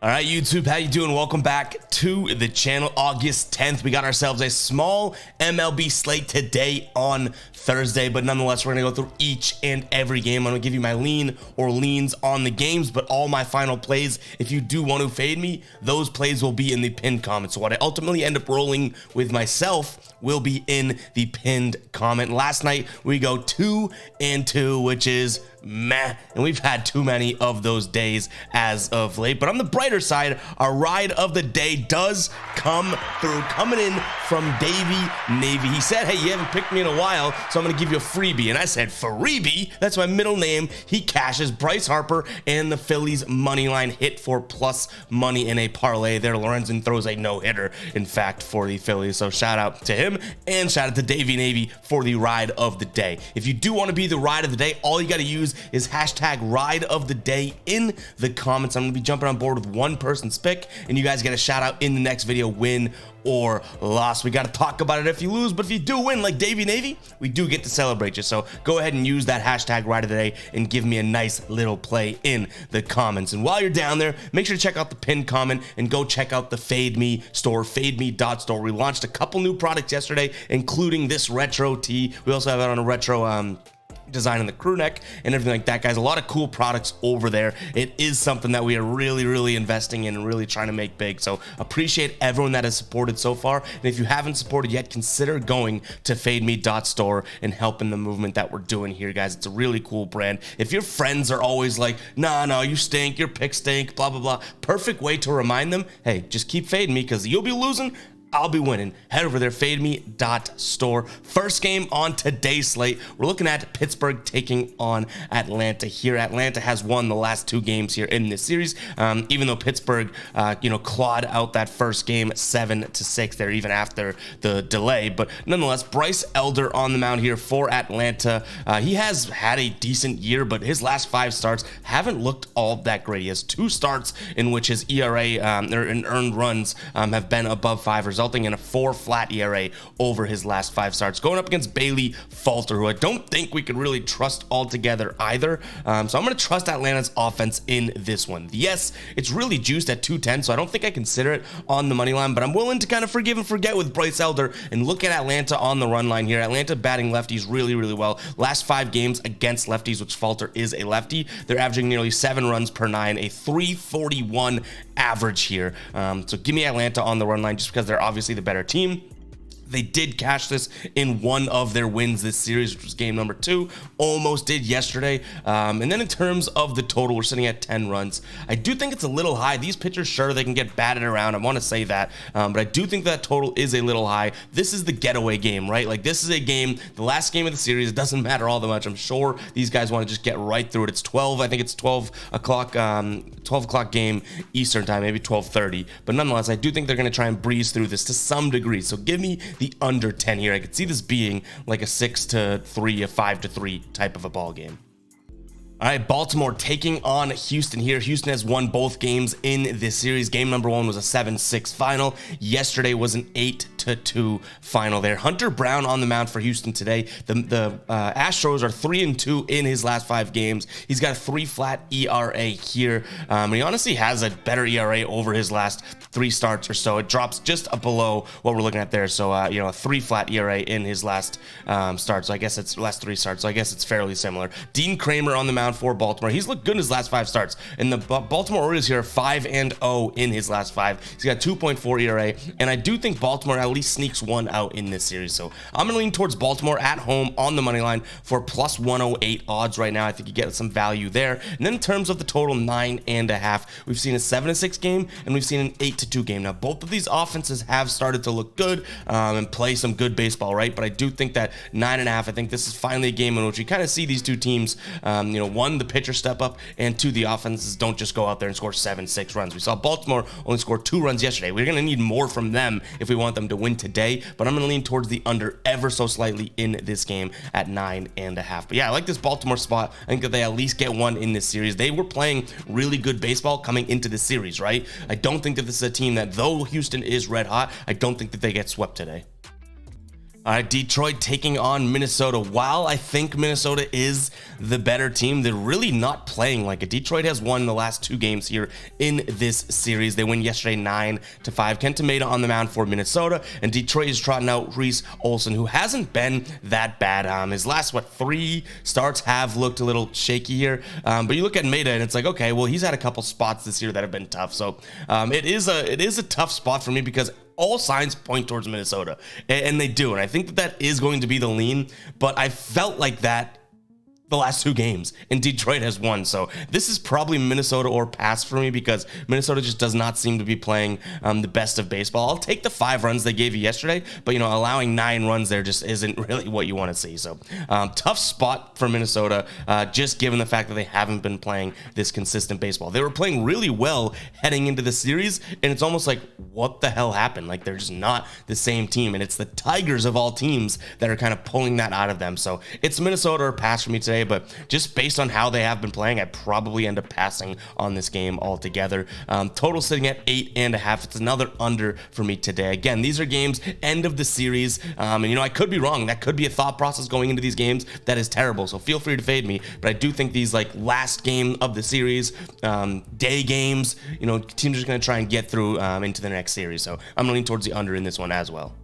All right, YouTube, how you doing? Welcome back to the channel. August 10th, we got ourselves a small MLB slate today on Thursday, but nonetheless, we're gonna go through each and every game. I'm gonna give you my lean or leans on the games, but all my final plays, if you do want to fade me, those plays will be in the pinned comment. So what I ultimately end up rolling with myself will be in the pinned comment. Last night, we go 2-2, which is meh, and we've had too many of those days as of late. But on the brighter side, our ride of the day does come through, coming in from Davey Navy. He said, hey, you haven't picked me in a while, so I'm gonna give you a freebie. And I said, freebie? That's my middle name. He cashes Bryce Harper and the Phillies money line hit for plus money in a parlay there. Lorenzen throws a no-hitter, in fact, for the Phillies. So shout out to him and shout out to Davey Navy for the ride of the day. If you do want to be the ride of the day, all you got to use is hashtag ride of the day in the comments. I'm gonna be jumping on board with one person's pick, and you guys get a shout out in the next video, win or loss. We got to talk about it if you lose, but if you do win like Davey Navy, we do get to celebrate you. So go ahead and use that hashtag ride of the day and give me a nice little play in the comments. And while you're down there, make sure to check out the pinned comment and go check out the Fade Me store, fademe.store. We launched a couple new products yesterday, including this retro tee. We also have it on a retro design in the crew neck and everything like that, guys. A lot of cool products over there. It is something that we are really investing in and really trying to make big. So appreciate everyone that has supported so far, and if you haven't supported yet, consider going to fademe.store and helping the movement that we're doing here, guys. It's a really cool brand. If your friends are always like, no, you stink, your picks stink, blah blah, perfect way to remind them, hey, just keep fading me because you'll be losing, I'll be winning. Head over there, fademe.store. First game on today's slate, we're looking at Pittsburgh taking on Atlanta here. Atlanta has won the last two games here in this series, even though Pittsburgh, clawed out that first game 7-6 there, even after the delay. But nonetheless, Bryce Elder on the mound here for Atlanta. He has had a decent year, but his last 5 starts haven't looked all that great. He has 2 starts in which his ERA and earned runs have been above 5, resulting in a 4 flat ERA over his last 5 starts. Going up against Bailey Falter, who I don't think we could really trust altogether either. So I'm going to trust Atlanta's offense in this one. Yes, it's really juiced at 210, so I don't think I consider it on the money line, but I'm willing to kind of forgive and forget with Bryce Elder and look at Atlanta on the run line here. Atlanta batting lefties really well. Last 5 games against lefties, which Falter is a lefty, they're averaging nearly 7 runs per 9, a 341 average here. So give me Atlanta on the run line just because they're obviously the better team. They did cash this in one of their wins this series, which was game number 2. Almost did yesterday. And then in terms of the total, we're sitting at 10 runs. I do think it's a little high. These pitchers, sure, they can get batted around. I want to say that. But I do think that total is a little high. This is the getaway game, right? Like, this is a game, the last game of the series. It doesn't matter all that much. I'm sure these guys want to just get right through it. It's 12. I think it's 12 o'clock game Eastern time, maybe 12:30. But nonetheless, I do think they're going to try and breeze through this to some degree. So give me the under 10 here. I could see this being like a 6-3, a 5-3 type of a ball game. All right, Baltimore taking on Houston here. Houston has won both games in this series. Game number 1 was a 7-6 final. Yesterday was an 8-2 final there. Hunter Brown on the mound for Houston today. The Astros are 3-2 in his last 5 games. He's got a 3 flat ERA here. And he honestly has a better ERA over his last 3 starts or so. It drops just below what we're looking at there. So, a 3 flat ERA in his last start. So I guess it's last 3 starts. So I guess it's fairly similar. Dean Kramer on the mound for Baltimore. He's looked good in his last 5 starts. And the Baltimore Orioles here are 5-0 in his last 5. He's got 2.4 ERA. And I do think Baltimore at least sneaks one out in this series. So I'm going to lean towards Baltimore at home on the money line for plus 108 odds right now. I think you get some value there. And then in terms of the total, 9.5. We've seen a 7-6 game and we've seen an 8-2 game. Now, both of these offenses have started to look good and play some good baseball, right? But I do think that 9.5, I think this is finally a game in which we kind of see these two teams, one, the pitcher step up, and 2, the offenses don't just go out there and score 7-6 runs. We saw Baltimore only score 2 runs yesterday. We're going to need more from them if we want them to win today, but I'm going to lean towards the under ever so slightly in this game at 9.5. But yeah, I like this Baltimore spot. I think that they at least get one in this series. They were playing really good baseball coming into this series, right? I don't think that this is a team that, though Houston is red hot, I don't think that they get swept today. All right, Detroit taking on Minnesota. While I think Minnesota is the better team, they're really not playing like it. Detroit has won the last 2 games here in this series. They win yesterday 9-5. Kent Tomato on the mound for Minnesota, and Detroit is trotting out Reese Olson, who hasn't been that bad. His last 3 starts have looked a little shaky here, but you look at Maeda and it's like, okay, well, he's had a couple spots this year that have been tough. So it is a tough spot for me because all signs point towards Minnesota, and they do, and I think that is going to be the lean, but I felt like that the last 2 games, and Detroit has won. So this is probably Minnesota or pass for me because Minnesota just does not seem to be playing the best of baseball. I'll take the 5 runs they gave you yesterday, but allowing 9 runs there just isn't really what you want to see. So tough spot for Minnesota, just given the fact that they haven't been playing this consistent baseball. They were playing really well heading into the series, and it's almost like, what the hell happened? Like, they're just not the same team, and it's the Tigers of all teams that are kind of pulling that out of them. So it's Minnesota or pass for me today, but just based on how they have been playing, I probably end up passing on this game altogether. Total sitting at 8.5. It's another under for me today. Again, these are games end of the series, and I could be wrong. That could be a thought process going into these games that is terrible, so feel free to fade me, but I do think these last game of the series, day games, teams are just going to try and get through into the next series, so I'm leaning towards the under in this one as well.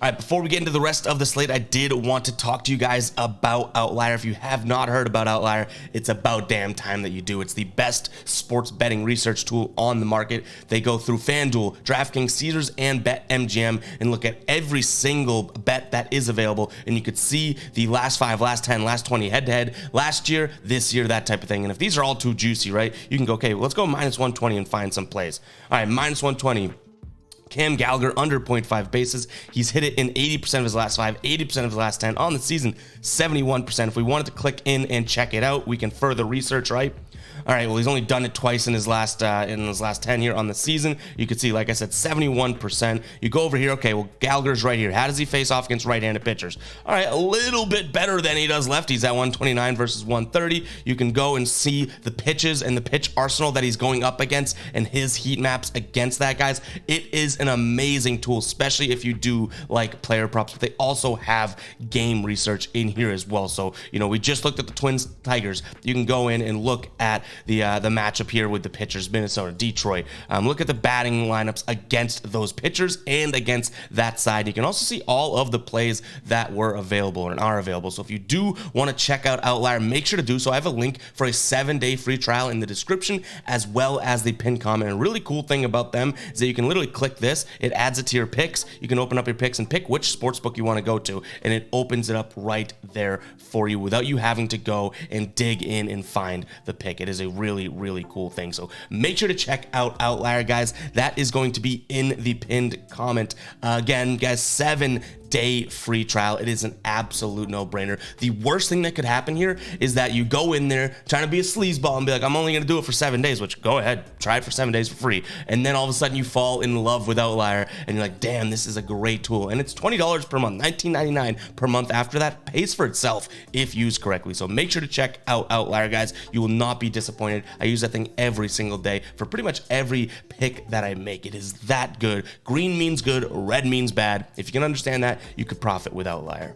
All right, before we get into the rest of the slate, I did want to talk to you guys about Outlier. If you have not heard about Outlier, it's about damn time that you do. It's the best sports betting research tool on the market. They go through FanDuel, DraftKings, Caesars, and BetMGM and look at every single bet that is available. And you could see the last 5, last 10, last 20 head-to-head, last year, this year, that type of thing. And if these are all too juicy, right, you can go, okay, well, let's go minus 120 and find some plays. All right, minus 120. Cam Gallagher under 0.5 bases. He's hit it in 80% of his last 5, 80% of his last 10. On the season, 71%. If we wanted to click in and check it out, we can further research, right? All right, well, he's only done it twice in his last 10 here on the season. You could see, like I said, 71%. You go over here, okay, well, Gallagher's right here. How does he face off against right-handed pitchers? All right, a little bit better than he does lefties at 129 versus 130. You can go and see the pitches and the pitch arsenal that he's going up against and his heat maps against that, guys. It is an amazing tool, especially if you do like player props, but they also have game research in here as well. So, we just looked at the Twins Tigers. You can go in and look at the matchup here with the pitchers, Minnesota, Detroit. Look at the batting lineups against those pitchers and against that side. You can also see all of the plays that were available and are available. So if you do want to check out Outlier, make sure to do so. I have a link for a 7-day free trial in the description as well as the pinned comment. And a really cool thing about them is that you can literally click this. It adds it to your picks. You can open up your picks and pick which sportsbook you want to go to, and it opens it up right there for you without you having to go and dig in and find the pick. It is a really, really cool thing. So make sure to check out Outlier, guys. That is going to be in the pinned comment. Again, guys, 7-day free trial. It is an absolute no-brainer. The worst thing that could happen here is that you go in there trying to be a sleazeball and be like, I'm only going to do it for 7 days, which go ahead, try it for 7 days for free. And then all of a sudden you fall in love with Outlier and you're like, damn, this is a great tool. And it's $20 per month, $19.99 per month after that. Pays for itself if used correctly. So make sure to check out Outlier, guys. You will not be disappointed. I use that thing every single day for pretty much every pick that I make. It is that good. Green means good, red means bad. If you can understand that, you could profit with Outlier.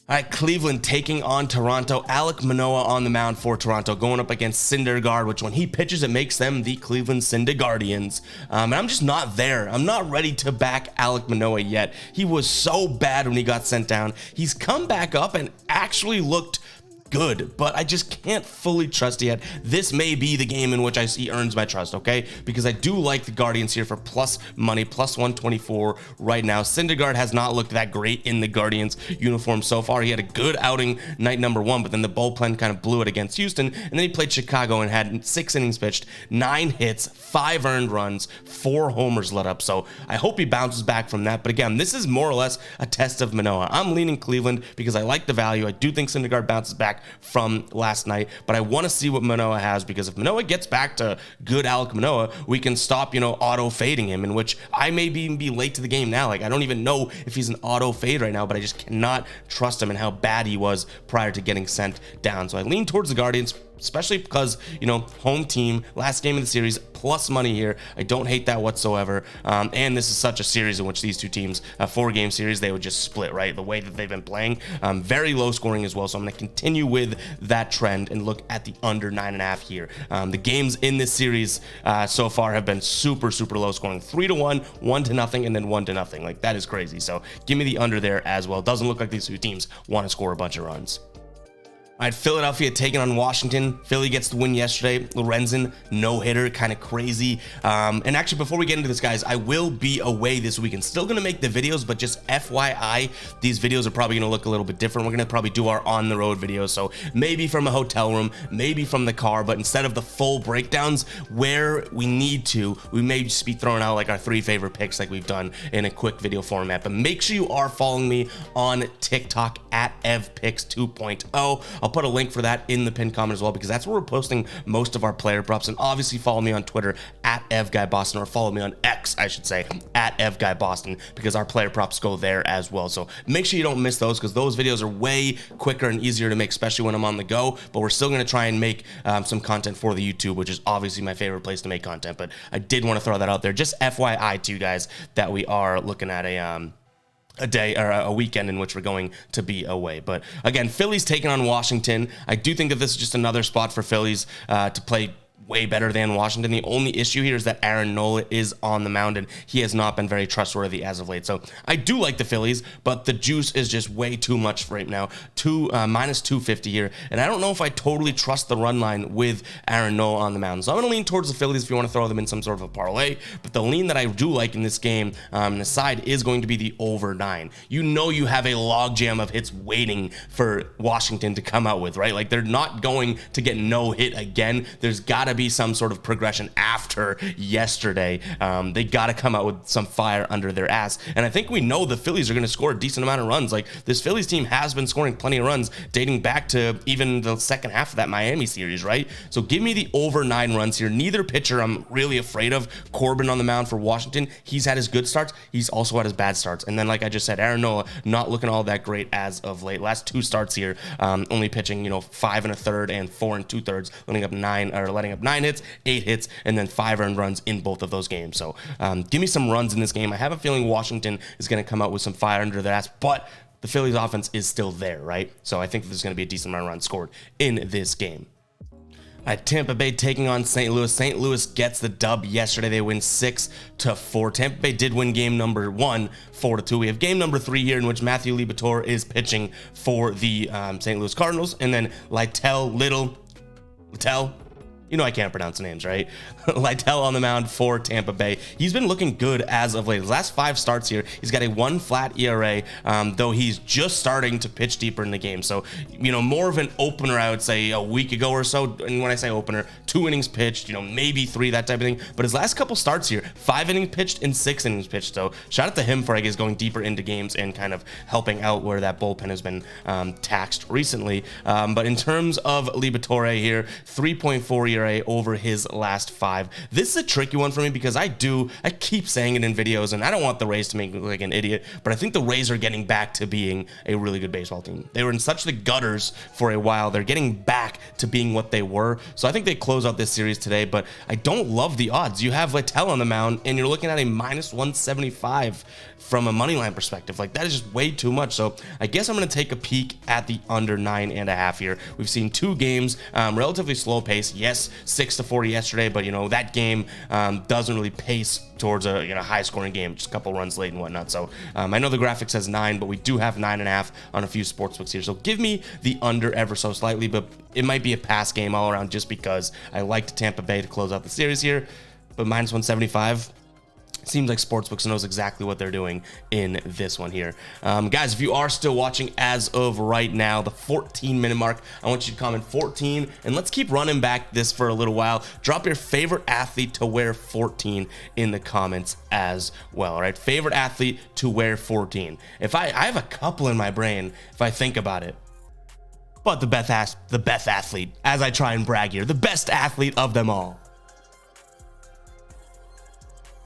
All right, Cleveland taking on Toronto. Alek Manoah on the mound for Toronto, going up against Syndergaard, which when he pitches, it makes them the Cleveland Syndergaardians. And I'm just not there. I'm not ready to back Alek Manoah yet. He was so bad when he got sent down. He's come back up and actually looked good, but I just can't fully trust yet. This may be the game in which he earns my trust, okay? Because I do like the Guardians here for plus money, plus 124 right now. Syndergaard has not looked that great in the Guardians uniform so far. He had a good outing night number 1, but then the bullpen kind of blew it against Houston, and then he played Chicago and had 6 innings pitched, 9 hits, 5 earned runs, 4 homers let up. So I hope he bounces back from that. But again, this is more or less a test of Manoah. I'm leaning Cleveland because I like the value. I do think Syndergaard bounces back from last night, but I want to see what Manoah has, because if Manoah gets back to good Alek Manoah, we can stop, auto fading him, in which I may even be late to the game now. Like, I don't even know if he's an auto fade right now, but I just cannot trust him and how bad he was prior to getting sent down. So I lean towards the Guardians. especially because, you know, home team, last game of the series, plus money here. I don't hate that whatsoever. And this is such a series in which these two teams, a 4-game series, they would just split, right? The way that they've been playing, very low scoring as well. So I'm going to continue with that trend and look at the under 9.5 here. The games in this series so far have been super low scoring, 3-1, 1-0, and then 1-0. Like, that is crazy. So give me the under there as well. Doesn't look like these two teams want to score a bunch of runs. All right, Philadelphia taking on Washington. Philly gets the win yesterday. Lorenzen, no-hitter, kind of crazy. And actually, before we get into this, guys, I will be away this weekend. Still going to make the videos, but just FYI, these videos are probably going to look a little bit different. We're going to probably do our on-the-road videos, so maybe from a hotel room, maybe from the car, but instead of the full breakdowns where we need to, we may just be throwing out like our 3 favorite picks like we've done in a quick video format. But make sure you are following me on TikTok at evpicks 2.0. I'll put a link for that in the pinned comment as well, because that's where we're posting most of our player props. And obviously follow me on Twitter at evguyboston, or follow me on X, I should say, at evguyboston, because our player props go there as well. So make sure you don't miss those, because those videos are way quicker and easier to make, especially when I'm on the go. But we're still going to try and make some content for the YouTube, which is obviously my favorite place to make content. But I did want to throw that out there, just FYI to you guys, that we are looking at a day or a weekend in which we're going to be away. But again, Philly's taking on Washington. I do think that this is just another spot for Phillies to play way better than Washington. The only issue here is that Aaron Nola is on the mound, and he has not been very trustworthy as of late. So I do like the Phillies, but the juice is just way too much right now. Minus 250 here, and I don't know if I totally trust the run line with Aaron Nola on the mound. So I'm going to lean towards the Phillies if you want to throw them in some sort of a parlay. But the lean that I do like in this game, the side, is going to be the over 9. You know, you have a logjam of hits waiting for Washington to come out with, right? Like, they're not going to get no hit again. There's got to be some sort of progression after yesterday. They got to come out with some fire under their ass. And I think we know the Phillies are going to score a decent amount of runs. Like, this Phillies team has been scoring plenty of runs dating back to even the second half of that Miami series, right? So give me the over 9 runs here. Neither pitcher I'm really afraid of. Corbin on the mound for Washington, he's had his good starts. He's also had his bad starts. And then, like I just said, Aaron Nola not looking all that great as of late. Last 2 starts here, only pitching, 5 1/3 and 4 2/3, letting up 9 hits, 8 hits, and then 5 earned runs in both of those games. So give me some runs in this game. I have a feeling Washington is going to come out with some fire under their ass, but the Phillies offense is still there, right? So I think there's going to be a decent amount of runs scored in this game. Tampa Bay taking on St. Louis. St. Louis gets the dub yesterday. They win 6-4. Tampa Bay did win game number 1, 4-2. We have game number 3 here, in which Matthew Liberatore is pitching for the St. Louis Cardinals, and then Littell, I can't pronounce the names, right? Littell on the mound for Tampa Bay. He's been looking good as of late. His last 5 starts here, he's got a 1 flat ERA, though he's just starting to pitch deeper in the game. So, more of an opener, I would say, a week ago or so. And when I say opener, 2 innings pitched, maybe 3, that type of thing. But his last couple starts here, 5 innings pitched and 6 innings pitched. So shout out to him for, I guess, going deeper into games and kind of helping out where that bullpen has been taxed recently. But in terms of Liberatore here, 3.4 ERA over his last 5. This is a tricky one for me, because I keep saying it in videos, and I don't want the Rays to make me look like an idiot, but I think the Rays are getting back to being a really good baseball team. They were in such the gutters for a while. They're getting back to being what they were. So I think they close out this series today, but I don't love the odds. You have Littell on the mound, and you're looking at a minus 175 from a money line perspective. Like, that is just way too much. So I guess I'm going to take a peek at the under 9.5 here. We've seen 2 games, relatively slow pace. Yes, 6-4 yesterday, but that game doesn't really pace towards a high scoring game, just a couple runs late and whatnot. So I know the graphic says 9, but we do have 9.5 on a few sportsbooks here. So give me the under ever so slightly, but it might be a pass game all around, just because I liked Tampa Bay to close out the series here. But minus 175. Seems like Sportsbooks knows exactly what they're doing in this one here. Guys, if you are still watching as of right now, the 14-minute mark, I want you to comment 14, and let's keep running back this for a little while. Drop your favorite athlete to wear 14 in the comments as well, all right? Favorite athlete to wear 14. If I have a couple in my brain, if I think about it. But the best athlete, as I try and brag here, the best athlete of them all.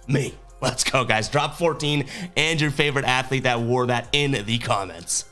Me. Let's go, guys. Drop 14 and your favorite athlete that wore that in the comments.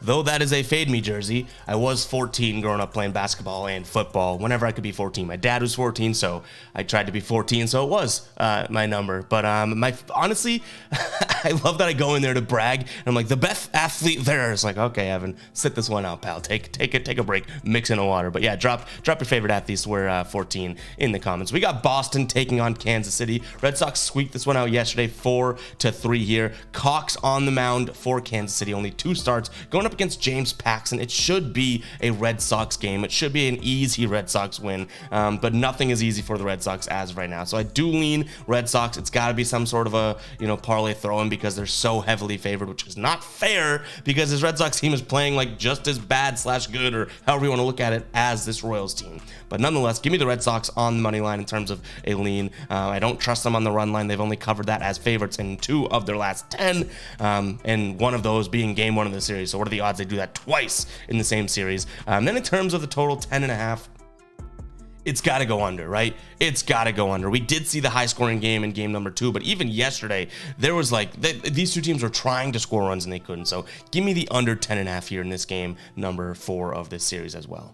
though that is a fade me jersey, I was 14 growing up playing basketball and football whenever I could be 14. My dad was 14, so I tried to be 14, so it was my number. But honestly, I love that I go in there to brag, and I'm like, the best athlete there. It's like, okay, Evan, sit this one out, pal. Take a break, mix in a water. But yeah, drop your favorite athletes to wear 14 in the comments. We got Boston taking on Kansas City. Red Sox squeaked this one out yesterday, 4-3 here. Cox on the mound for Kansas City, only 2 starts, going up against James Paxton. It should be a Red Sox game. It should be an easy Red Sox win, but nothing is easy for the Red Sox as of right now. So I do lean Red Sox. It's got to be some sort of a parlay throw-in because they're so heavily favored, which is not fair because this Red Sox team is playing like just as bad / good, or however you want to look at it, as this Royals team. But nonetheless, give me the Red Sox on the money line in terms of a lean. I don't trust them on the run line. They've only covered that as favorites in 2 of their last 10, and one of those being game 1 of the series. So what are the odds they do that twice in the same series? Then in terms of the total, 10.5. It's got to go under, right? It's got to go under. We did see the high-scoring game in game number 2, but even yesterday, there was these 2 teams were trying to score runs and they couldn't. So give me the under 10.5 here in this game number 4 of this series as well.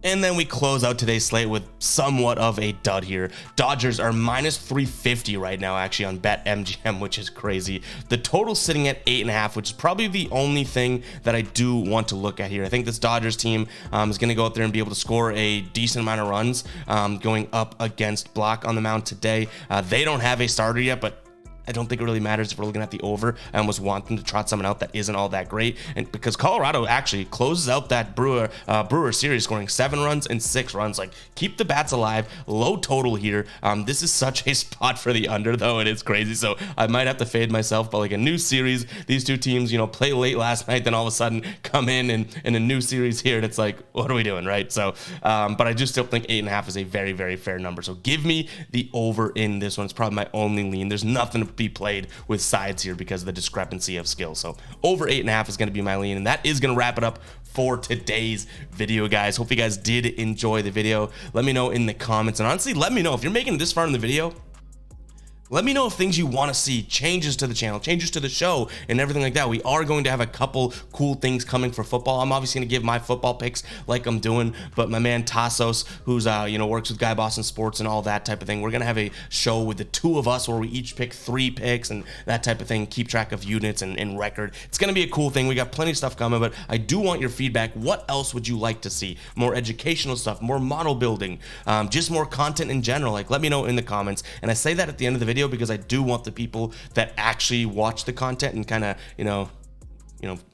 And then we close out today's slate with somewhat of a dud here. Dodgers are minus 350 right now, actually, on BetMGM, which is crazy. The total sitting at 8.5, which is probably the only thing that I do want to look at here. I think this Dodgers team is going to go out there and be able to score a decent amount of runs going up against Block on the mound today. They don't have a starter yet, but I don't think it really matters if we're looking at the over. I almost want them to trot someone out that isn't all that great, and because Colorado actually closes out that Brewer series, scoring 7 runs and 6 runs. Like, keep the bats alive. Low total here. This is such a spot for the under, though. It is crazy, so I might have to fade myself. But like a new series, these 2 teams, play late last night, then all of a sudden come in a new series here, and it's like, what are we doing, right? So, but I do still think 8.5 is a very, very fair number. So give me the over in this one. It's probably my only lean. There's nothing to be played with sides here because of the discrepancy of skill. So over 8.5 is going to be my lean, and that is going to wrap it up for today's video, guys. Hope you guys did enjoy the video. Let me know in the comments, and honestly, let me know if you're making it this far in the video. Let me know if things you want to see, changes to the channel, changes to the show, and everything like that. We are going to have a couple cool things coming for football. I'm obviously going to give my football picks like I'm doing, but my man Tassos, who's works with Guy Boston Sports and all that type of thing, we're going to have a show with the 2 of us where we each pick 3 picks and that type of thing, keep track of units and record. It's going to be a cool thing. We got plenty of stuff coming, but I do want your feedback. What else would you like to see? More educational stuff, more model building, just more content in general. Like, let me know in the comments. And I say that at the end of the video because I do want the people that actually watch the content and kind of,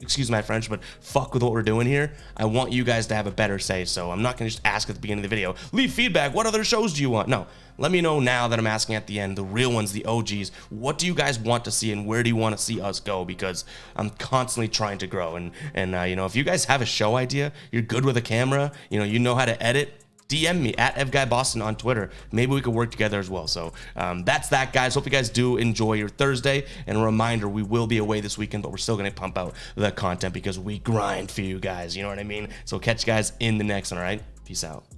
excuse my French, but fuck with what we're doing here. I want you guys to have a better say. So I'm not going to just ask at the beginning of the video, leave feedback. What other shows do you want? No, let me know now that I'm asking at the end, the real ones, the OGs. What do you guys want to see and where do you want to see us go? Because I'm constantly trying to grow. And if you guys have a show idea, you're good with a camera, you know how to edit, DM me at EvGuyBoston on Twitter. Maybe we could work together as well. So that's that, guys. Hope you guys do enjoy your Thursday. And a reminder, we will be away this weekend, but we're still going to pump out the content because we grind for you guys. You know what I mean? So catch you guys in the next one, all right? Peace out.